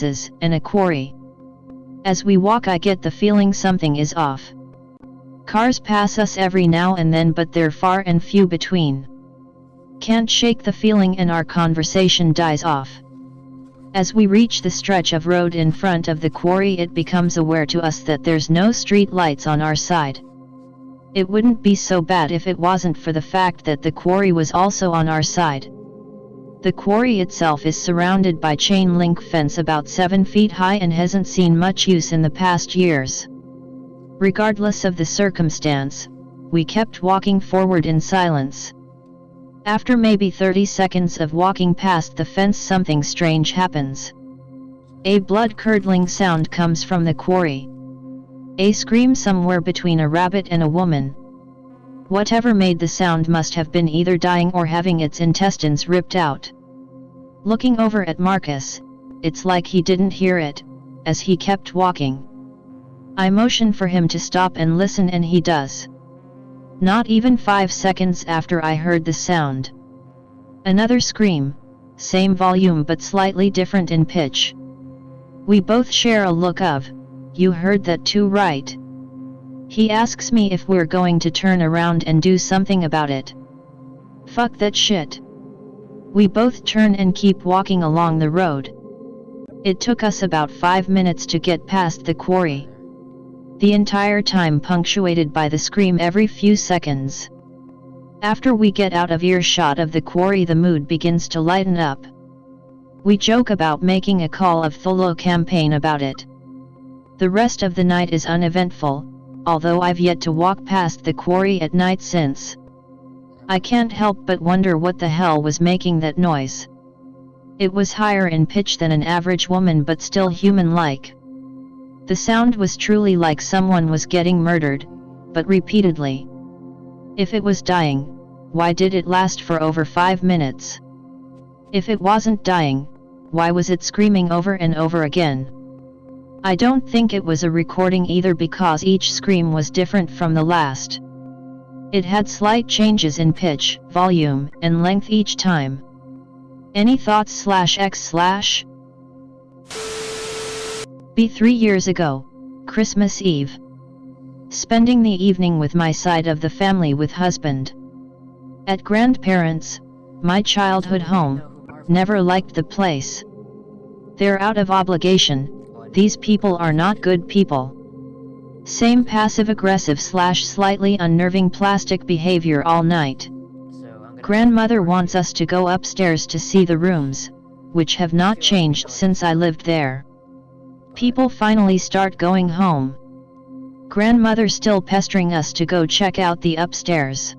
and a quarry. As we walk I get the feeling something is off. Cars pass us every now and then but they're far and few between. Can't shake the feeling and our conversation dies off. As we reach the stretch of road in front of the quarry it becomes aware to us that there's no street lights on our side. It wouldn't be so bad if it wasn't for the fact that the quarry was also on our side. The quarry itself is surrounded by chain link fence about 7 feet high and hasn't seen much use in the past years. Regardless of the circumstance, we kept walking forward in silence. After maybe 30 seconds of walking past the fence something strange happens. A blood-curdling sound comes from the quarry. A scream somewhere between a rabbit and a woman. Whatever made the sound must have been either dying or having its intestines ripped out. Looking over at Marcus, it's like he didn't hear it, as he kept walking. I motion for him to stop and listen and he does. Not even 5 seconds after I heard the sound. Another scream, same volume but slightly different in pitch. We both share a look of, "You heard that too, right?" He asks me if we're going to turn around and do something about it. Fuck that shit. We both turn and keep walking along the road. It took us about 5 minutes to get past the quarry. The entire time punctuated by the scream every few seconds. After we get out of earshot of the quarry the mood begins to lighten up. We joke about making a call of Tholo campaign about it. The rest of the night is uneventful, although I've yet to walk past the quarry at night since. I can't help but wonder what the hell was making that noise. It was higher in pitch than an average woman but still human-like. The sound was truly like someone was getting murdered, but repeatedly. If it was dying, why did it last for over 5 minutes? If it wasn't dying, why was it screaming over and over again? I don't think it was a recording either because each scream was different from the last. It had slight changes in pitch, volume, and length each time. Any thoughts/X/? Be 3 years ago, Christmas Eve. Spending the evening with my side of the family with husband. At grandparents', my childhood home, never liked the place. They're out of obligation, these people are not good people. Same passive-aggressive/slightly unnerving plastic behavior all night. Grandmother wants us to go upstairs to see the rooms, which have not changed since I lived there. People finally start going home. Grandmother still pestering us to go check out the upstairs.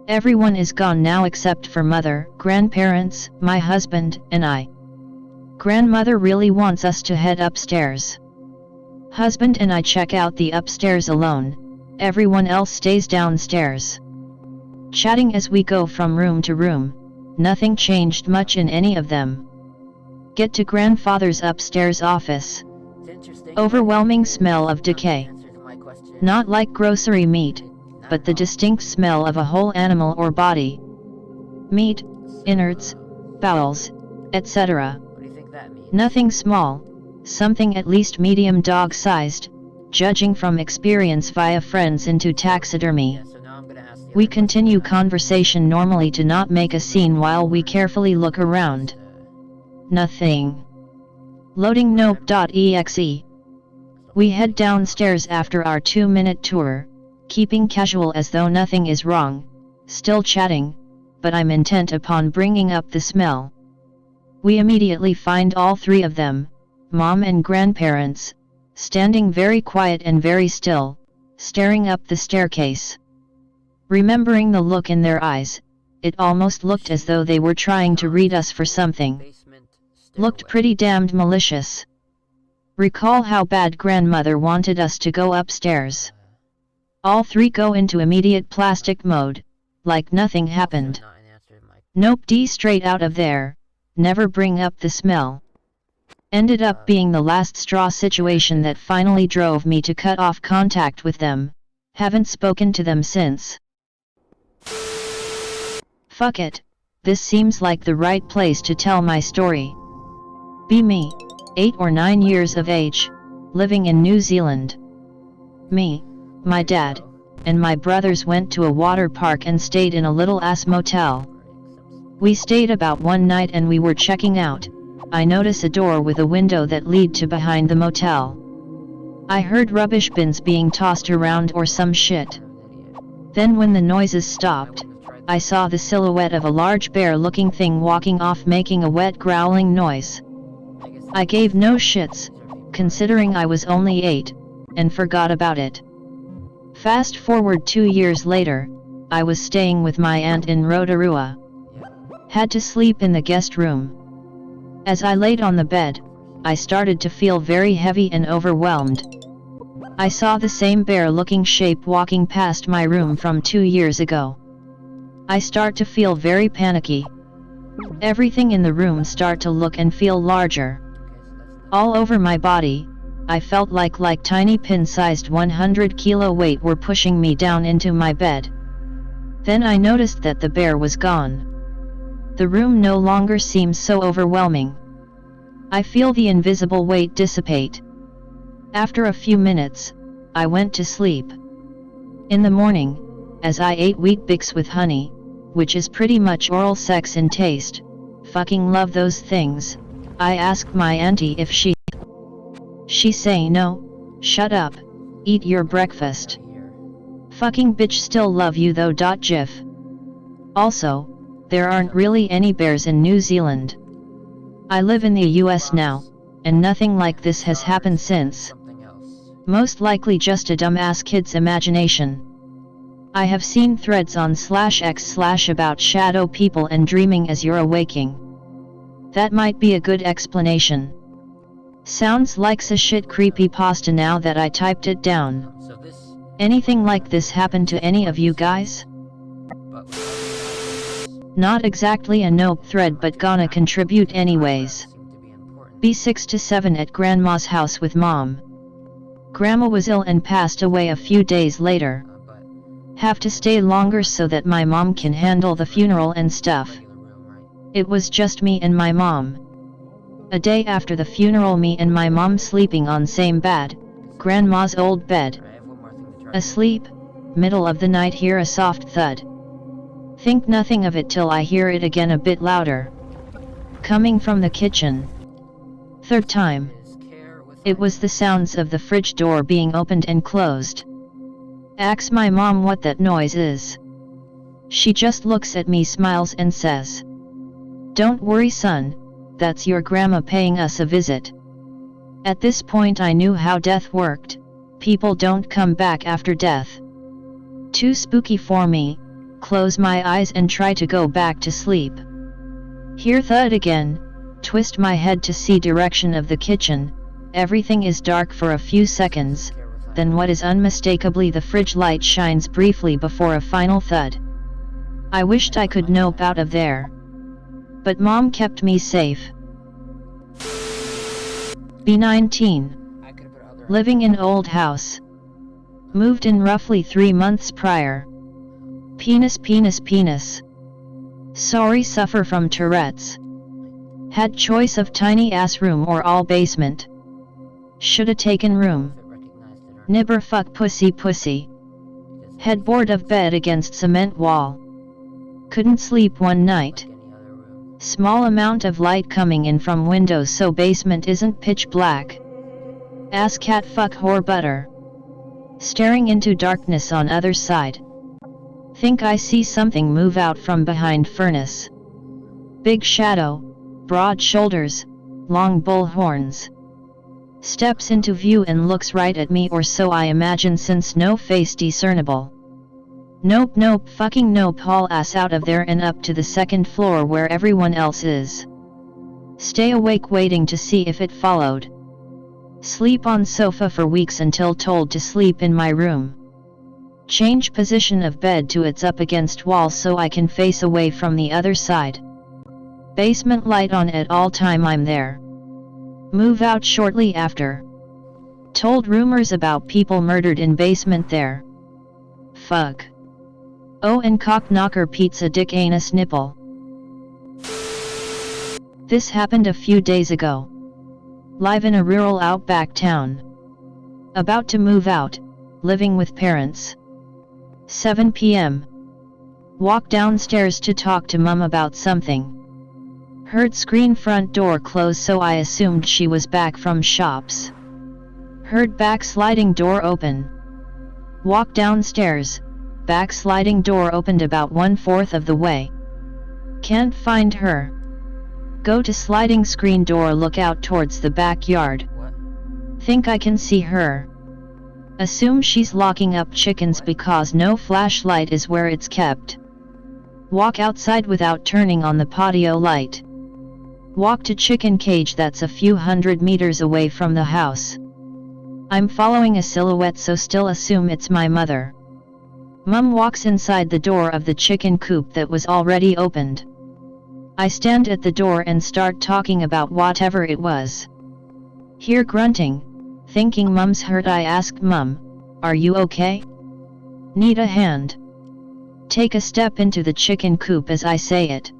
Everyone is gone now except for mother, grandparents, my husband, and I. Grandmother really wants us to head upstairs. Husband and I check out the upstairs alone, everyone else stays downstairs. Chatting as we go from room to room, nothing changed much in any of them. Get to grandfather's upstairs office. Overwhelming smell of decay. Not like grocery meat, but the distinct smell of a whole animal or body. Meat, innards, bowels, etc. Nothing small, something at least medium dog-sized, judging from experience via friends into taxidermy. We continue conversation normally to not make a scene while we carefully look around. Nothing. Loading nope.exe. We head downstairs after our 2-minute tour, keeping casual as though nothing is wrong, still chatting, but I'm intent upon bringing up the smell. We immediately find all three of them, mom and grandparents, standing very quiet and very still, staring up the staircase. Remembering the look in their eyes, it almost looked as though they were trying to read us for something. Looked pretty damned malicious. Recall how bad grandmother wanted us to go upstairs. All three go into immediate plastic mode, like nothing happened. Nope, D straight out of there, never bring up the smell. Ended up being the last straw situation that finally drove me to cut off contact with them. Haven't spoken to them since. Fuck it, this seems like the right place to tell my story. Be me, 8 or 9 years of age, living in New Zealand. Me, my dad, and my brothers went to a water park and stayed in a little ass motel. We stayed about one night and we were checking out. I notice a door with a window that lead to behind the motel. I heard rubbish bins being tossed around or some shit. Then when the noises stopped, I saw the silhouette of a large bear-looking thing walking off making a wet growling noise. I gave no shits, considering I was only 8, and forgot about it. Fast forward 2 years later, I was staying with my aunt in Rotorua. Had to sleep in the guest room. As I laid on the bed, I started to feel very heavy and overwhelmed. I saw the same bear-looking shape walking past my room from 2 years ago. I start to feel very panicky. Everything in the room start to look and feel larger. All over my body, I felt like tiny pin-sized 100-kilo weight were pushing me down into my bed. Then I noticed that the bear was gone. The room no longer seems so overwhelming. I feel the invisible weight dissipate. After a few minutes, I went to sleep. In the morning, as I ate Weet Bix with honey, which is pretty much oral sex in taste, fucking love those things, I asked my auntie if she say no, shut up, eat your breakfast. Fucking bitch still love you though. Gif. Also, there aren't really any bears in New Zealand. I live in the US now, and nothing like this has happened since. Most likely just a dumbass kid's imagination. I have seen threads on /x/ about shadow people and dreaming as you're awaking. That might be a good explanation. Sounds like a shit creepypasta now that I typed it down. Anything like this happen to any of you guys? Not exactly a nope thread, but gonna contribute anyways. Be 6 to 7 at grandma's house with mom. Grandma was ill and passed away a few days later. Have to stay longer so that my mom can handle the funeral and stuff. It was just me and my mom. A day after the funeral, me and my mom sleeping on same bed, grandma's old bed. Asleep, middle of the night hear a soft thud. Think nothing of it till I hear it again a bit louder. Coming from the kitchen. Third time. It was the sounds of the fridge door being opened and closed. Ask my mom what that noise is. She just looks at me, smiles and says, "Don't worry son, that's your grandma paying us a visit." At this point I knew how death worked. People don't come back after death. Too spooky for me, close my eyes and try to go back to sleep. Hear thud again, twist my head to see direction of the kitchen, everything is dark for a few seconds, then what is unmistakably the fridge light shines briefly before a final thud. I wished I could nope out of there. But mom kept me safe. B19. Living in old house. Moved in roughly 3 months prior. Penis. Sorry, suffer from Tourette's. Had choice of tiny ass room or all basement. Shoulda taken room. Nibber fuck pussy. Headboard of bed against cement wall. Couldn't sleep one night. Small amount of light coming in from windows so basement isn't pitch black. Ass cat fuck whore butter. Staring into darkness on other side. Think I see something move out from behind furnace. Big shadow, broad shoulders, long bull horns. Steps into view and looks right at me, or so I imagine, since no face discernible. Nope, fucking nope, haul ass out of there and up to the second floor where everyone else is. Stay awake waiting to see if it followed. Sleep on sofa for weeks until told to sleep in my room. Change position of bed to it's up against wall so I can face away from the other side. Basement light on at all time I'm there. Move out shortly after. Told rumors about people murdered in basement there. Fuck. Oh, and cock knocker pizza dick anus nipple. This happened a few days ago. Live in a rural outback town. About to move out, living with parents. 7 p.m. Walk downstairs to talk to mum about something. Heard screen front door close, so I assumed she was back from shops. Heard back sliding door open. Walk downstairs, back sliding door opened about 1/4 of the way. Can't find her. Go to sliding screen door, look out towards the backyard. Think I can see her. Assume she's locking up chickens because no flashlight is where it's kept. Walk outside without turning on the patio light. Walk to chicken cage that's a few hundred meters away from the house. I'm following a silhouette, so still assume it's my mother. Mum walks inside the door of the chicken coop that was already opened. I stand at the door and start talking about whatever it was. Hear grunting, thinking Mum's hurt. I ask Mum, "Are you okay? Need a hand?" Take a step into the chicken coop as I say it.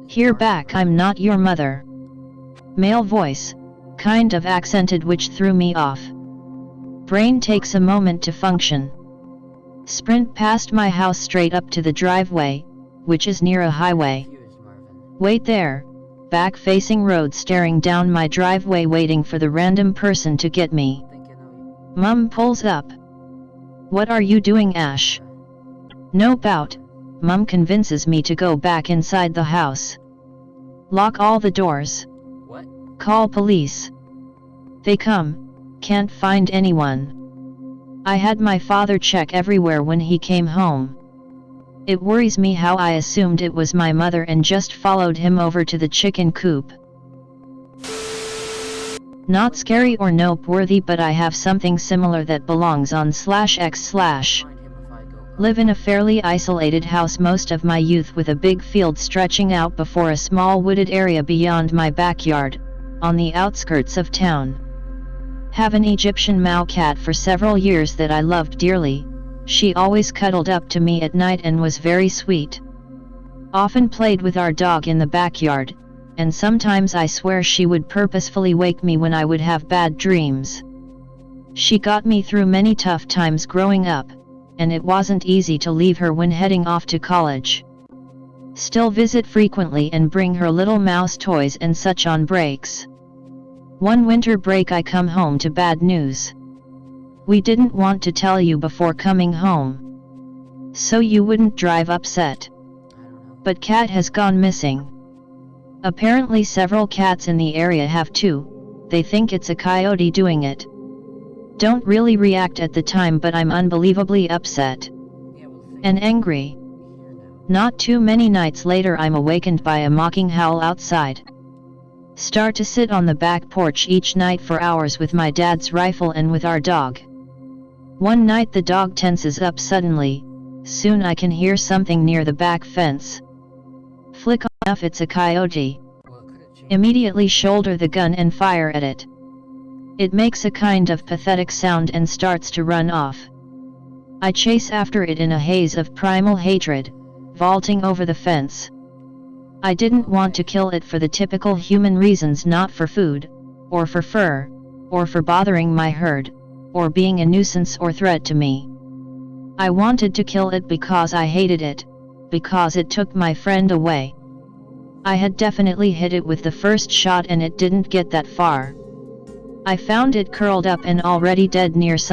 Hear back, "I'm not your mother." Male voice, kind of accented, which threw me off. Brain takes a moment to function. Sprint past my house straight up to the driveway, which is near a highway. Wait there, back facing road, staring down my driveway, waiting for the random person to get me. Mum pulls up. "What are you doing, Ash?" "Nope, out." Mum convinces me to go back inside the house. Lock all the doors. What? Call police. They come, can't find anyone. I had my father check everywhere when he came home. It worries me how I assumed it was my mother and just followed him over to the chicken coop. Not scary or noteworthy, but I have something similar that belongs on /x/. Live in a fairly isolated house most of my youth, with a big field stretching out before a small wooded area beyond my backyard, on the outskirts of town. Have an Egyptian Mau cat for several years that I loved dearly. She always cuddled up to me at night and was very sweet. Often played with our dog in the backyard, and sometimes I swear she would purposefully wake me when I would have bad dreams. She got me through many tough times growing up, and it wasn't easy to leave her when heading off to college. Still visit frequently and bring her little mouse toys and such on breaks. One winter break I come home to bad news. We didn't want to tell you before coming home, so you wouldn't drive upset. But cat has gone missing. Apparently several cats in the area have too. They think it's a coyote doing it. Don't really react at the time, but I'm unbelievably upset and angry. Not too many nights later I'm awakened by a mocking howl outside. Start to sit on the back porch each night for hours with my dad's rifle and with our dog. One night the dog tenses up suddenly. Soon I can hear something near the back fence. Flick off, it's a coyote. Immediately shoulder the gun and fire at it. It makes a kind of pathetic sound and starts to run off. I chase after it in a haze of primal hatred, vaulting over the fence. I didn't want to kill it for the typical human reasons, not for food, or for fur, or for bothering my herd, or being a nuisance or threat to me. I wanted to kill it because I hated it, because it took my friend away. I had definitely hit it with the first shot and it didn't get that far. I found it curled up and already dead near